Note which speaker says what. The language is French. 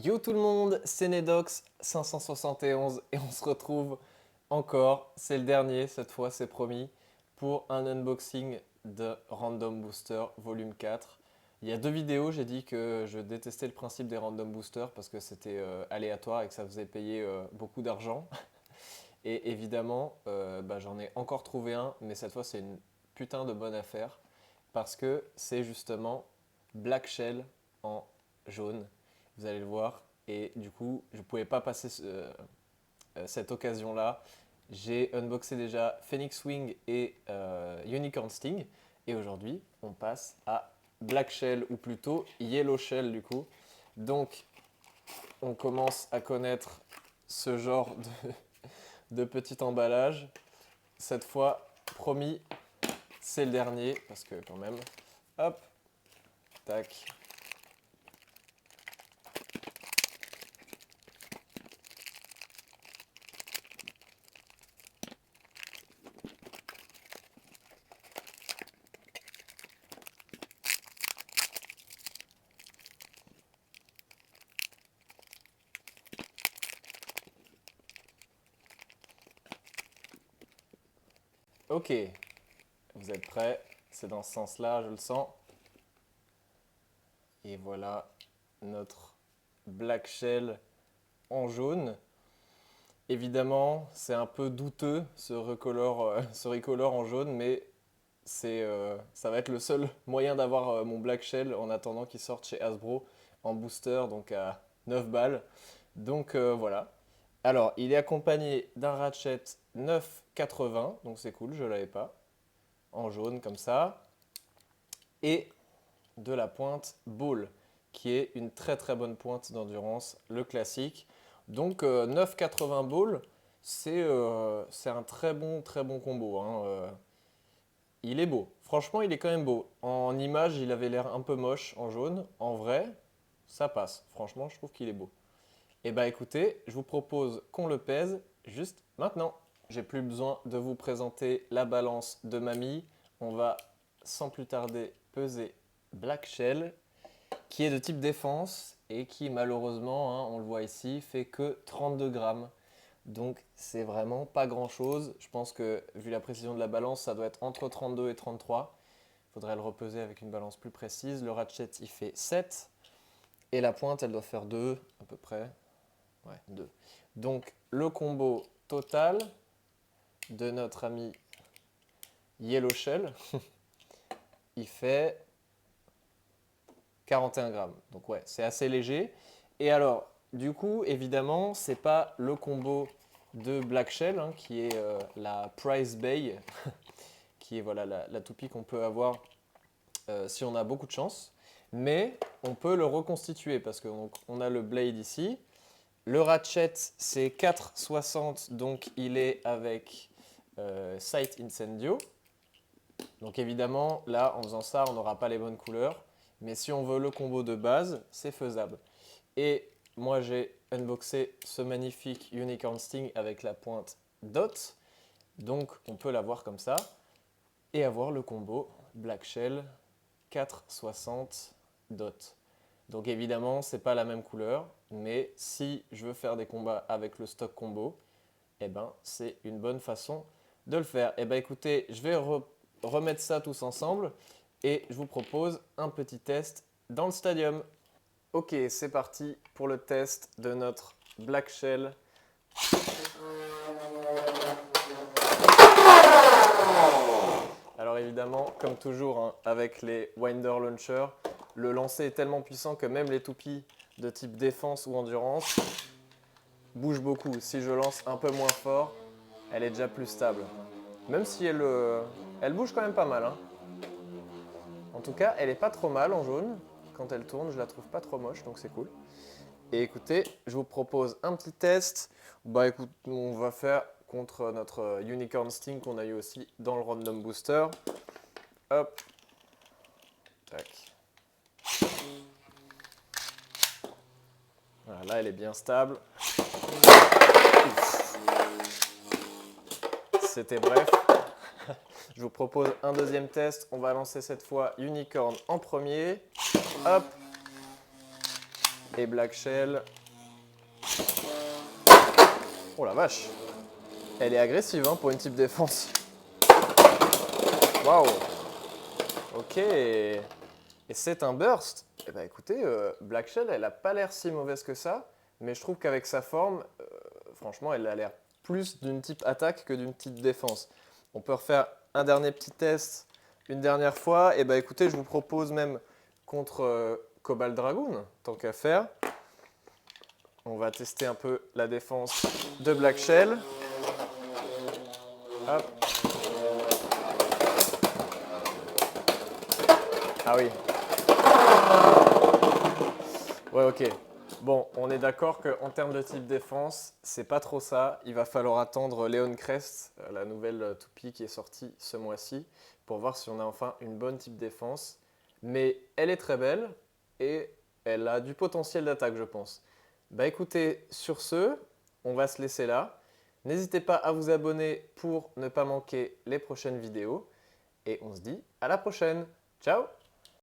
Speaker 1: Yo tout le monde, c'est Nedox 571 et on se retrouve encore, c'est le dernier cette fois c'est promis, pour un unboxing de Random Booster volume 4. Il y a deux vidéos, j'ai dit que je détestais le principe des Random Boosters parce que c'était aléatoire et que ça faisait payer beaucoup d'argent. Et évidemment, j'en ai encore trouvé un, mais cette fois c'est une putain de bonne affaire parce que c'est justement Black Shell en jaune. Vous allez le voir. Et du coup, je ne pouvais pas passer cette occasion-là. J'ai unboxé déjà Phoenix Wing et Unicorn Sting. Et aujourd'hui, on passe à Black Shell, ou plutôt Yellow Shell du coup. Donc, on commence à connaître ce genre de petit emballage. Cette fois, promis, c'est le dernier, parce que quand même, hop, tac. Ok, vous êtes prêts? C'est dans ce sens-là, je le sens. Et voilà notre Black Shell en jaune. Évidemment, c'est un peu douteux ce recolor en jaune, mais ça va être le seul moyen d'avoir mon Black Shell en attendant qu'il sorte chez Hasbro en booster, donc à 9 balles. Donc voilà. Alors, il est accompagné d'un Ratchet 9,80, donc c'est cool, je ne l'avais pas, en jaune comme ça, et de la pointe Ball, qui est une très très bonne pointe d'endurance, le classique. Donc 9,80 Ball, c'est un très bon combo, hein. Il est beau, franchement il est quand même beau. En image il avait l'air un peu moche en jaune, en vrai ça passe, franchement je trouve qu'il est beau. Et bah écoutez, je vous propose qu'on le pèse juste maintenant. J'ai plus besoin de vous présenter la balance de mamie. On va sans plus tarder peser Black Shell, qui est de type défense et qui malheureusement, hein, on le voit ici, fait que 32 grammes. Donc c'est vraiment pas grand chose. Je pense que vu la précision de la balance, ça doit être entre 32 et 33. Il faudrait le repeser avec une balance plus précise. Le ratchet il fait 7 et la pointe elle doit faire 2 à peu près. Ouais, 2. Donc le combo total de notre ami Yellow Shell, il fait 41 grammes. Donc ouais, c'est assez léger. Et alors, du coup, évidemment, c'est pas le combo de Black Shell, hein, qui est la Price Bay, qui est voilà, la toupie qu'on peut avoir si on a beaucoup de chance. Mais on peut le reconstituer parce qu'on on a le blade ici. Le ratchet, c'est 4,60, donc il est avec Sight Incendio. Donc évidemment, là, en faisant ça, on n'aura pas les bonnes couleurs. Mais si on veut le combo de base, c'est faisable. Et moi, j'ai unboxé ce magnifique Unicorn Sting avec la pointe Dot. Donc on peut l'avoir comme ça. Et avoir le combo Black Shell 4,60 Dot. Donc évidemment, c'est pas la même couleur. Mais si je veux faire des combats avec le stock combo, eh ben, c'est une bonne façon de le faire. Eh ben, écoutez, je vais remettre ça tous ensemble et je vous propose un petit test dans le stadium. Ok, c'est parti pour le test de notre Black Shell. Alors évidemment, comme toujours, hein, avec les Winder Launcher, le lancer est tellement puissant que même les toupies de type défense ou endurance bougent beaucoup. Si je lance un peu moins fort, elle est déjà plus stable. Même si elle bouge quand même pas mal, hein. En tout cas, elle est pas trop mal en jaune. Quand elle tourne, je la trouve pas trop moche, donc c'est cool. Et écoutez, je vous propose un petit test. Bah écoute, on va faire contre notre Unicorn Sting qu'on a eu aussi dans le Random Booster. Hop. Tac. Voilà, là, elle est bien stable. C'était bref. Je vous propose un deuxième test. On va lancer cette fois Unicorn en premier. Hop. Et Black Shell. Oh la vache! Elle est agressive hein, pour une type défense. Waouh! Ok. Et c'est un burst. Eh ben écoutez, Black Shell, elle a pas l'air si mauvaise que ça. Mais je trouve qu'avec sa forme, franchement, elle a l'air plus d'une type attaque que d'une type défense. On peut refaire un dernier petit test une dernière fois. Et ben écoutez, je vous propose même contre Cobalt Dragoon, tant qu'à faire. On va tester un peu la défense de Black Shell. Hop. Ah oui. Ouais, ok. Bon, on est d'accord qu'en termes de type défense, c'est pas trop ça. Il va falloir attendre Leon Crest, la nouvelle toupie qui est sortie ce mois-ci, pour voir si on a enfin une bonne type défense. Mais elle est très belle et elle a du potentiel d'attaque, je pense. Bah écoutez, sur ce, on va se laisser là. N'hésitez pas à vous abonner pour ne pas manquer les prochaines vidéos. Et on se dit à la prochaine. Ciao!